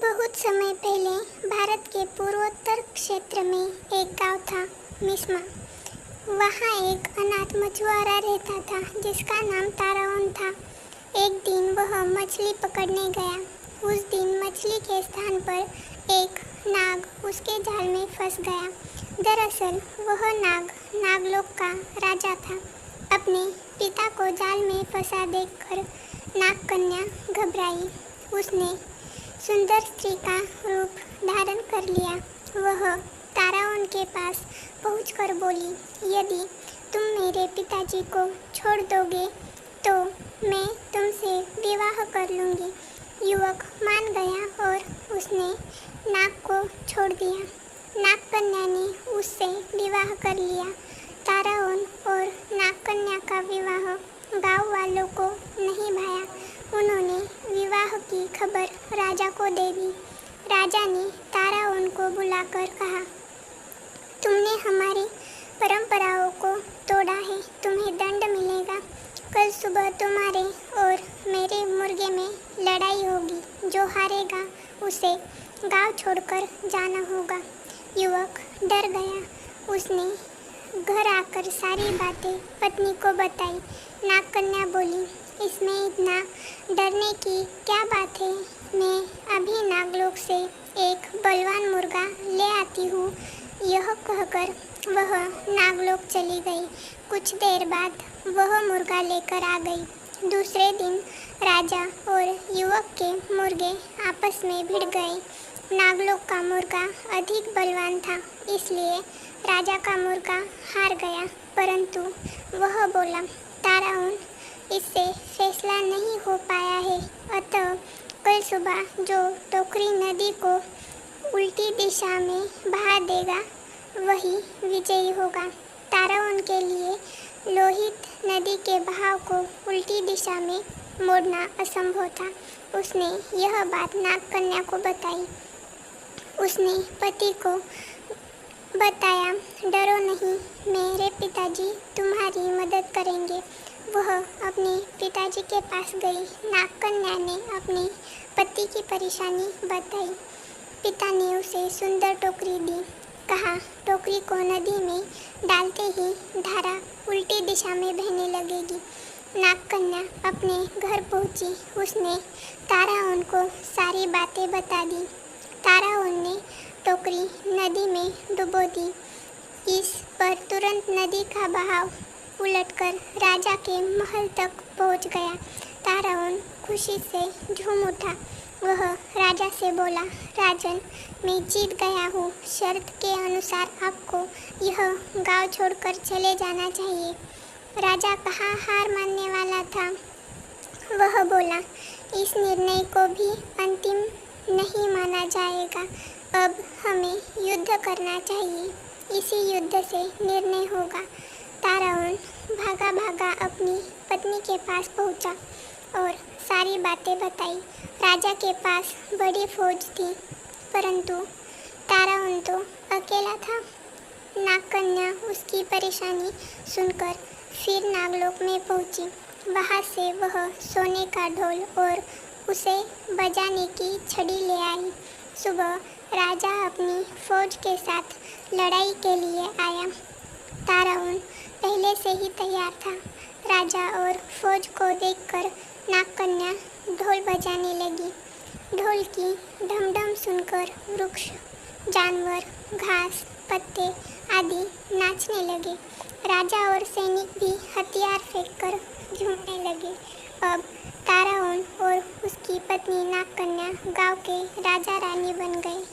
बहुत समय पहले भारत के पूर्वोत्तर क्षेत्र में एक गांव था, मिस्मा। वहाँ एक अनाथ मछुआरा रहता था जिसका नाम ताराओन था। एक दिन वह मछली पकड़ने गया। उस दिन मछली के स्थान पर एक नाग उसके जाल में फंस गया। दरअसल वह नाग नागलोक का राजा था। अपने पिता को जाल में फंसा देखकर नाग कन्या घबराई। उसने सुंदर स्त्री का रूप धारण कर लिया। वह ताराओन के पास पहुंचकर बोली, यदि तुम मेरे पिताजी को छोड़ दोगे तो मैं तुमसे विवाह कर लूँगी। युवक मान गया और उसने नाग को छोड़ दिया। नाग कन्या ने उससे विवाह कर लिया। ताराओन और नाग कन्या का विवाह गांव वालों को नहीं भाया। उन्होंने विवाह की खबर राजा को दे दी। राजा ने ताराओन को बुलाकर कहा, तुमने हमारी परंपराओं को तोड़ा है, तुम्हें दंड मिलेगा। कल सुबह तुम्हारे और मेरे मुर्गे में लड़ाई होगी। जो हारेगा उसे गांव छोड़कर जाना होगा। युवक डर गया। उसने घर आकर सारी बातें पत्नी को बताई। नाग कन्या बोली, इसमें इतना डरने की क्या बात है? मैं अभी नागलोक से एक बलवान मुर्गा ले आती हूँ। यह कहकर वह नागलोक चली गई। कुछ देर बाद वह मुर्गा लेकर आ गई। दूसरे दिन राजा और युवक के मुर्गे आपस में भिड़ गए। नागलोक का मुर्गा अधिक बलवान था, इसलिए राजा का मुर्गा हार गया। परंतु वह बोला, ताराओन, इससे फैसला नहीं हो पाया है, अतः कल सुबह जो टोकरी नदी को उल्टी दिशा में बहा देगा वही विजयी होगा। ताराओन के लिए लोहित नदी के बहाव को उल्टी दिशा में मोड़ना असंभव था। उसने यह बात नाग कन्या को बताई। उसने पति को बताया, डरो नहीं, मेरे पिताजी तुम्हारी मदद करेंगे। वह अपने पिताजी के पास गई। नाग कन्या ने अपने पति की परेशानी बताई। पिता ने उसे सुंदर टोकरी दी। कहा, टोकरी को नदी में डालते ही धारा उल्टी दिशा में बहने लगेगी। नाग कन्या अपने घर पहुंची। उसने ताराओन को सारी बातें बता दी। ताराओन ने टोकरी नदी में डुबो दी। इस पर तुरंत नदी का बहाव उलटकर राजा के महल तक पहुंच गया। ताराओन खुशी से झूम उठा। वह राजा से बोला, राजन, मैं जीत गया हूँ। शर्त के अनुसार आपको यह गांव छोड़कर चले जाना चाहिए। राजा कहाँ हार मानने वाला था। वह बोला, इस निर्णय को भी अंतिम नहीं माना जाएगा। अब हमें युद्ध करना चाहिए। इसी युद्ध से निर्णय होगा। ताराओन भागा भागा अपनी पत्नी के पास पहुंचा और सारी बातें बताई। राजा के पास बड़ी फौज थी, परंतु ताराओन तो अकेला था। नाग कन्या उसकी परेशानी सुनकर फिर नागलोक में पहुंची। वहां से वह सोने का ढोल और उसे बजाने की छड़ी ले आई। सुबह राजा अपनी फौज के साथ लड़ाई के लिए आया। ताराओन पहले से ही तैयार था। राजा और फौज को देखकर नाग कन्या ढोल बजाने लगी। ढोल की ढमढम सुनकर वृक्ष, जानवर, घास, पत्ते आदि नाचने लगे। राजा और सैनिक भी हथियार फेंककर झूमने लगे। अब ताराओन और उसकी पत्नी नाग कन्या गांव के राजा रानी बन गए।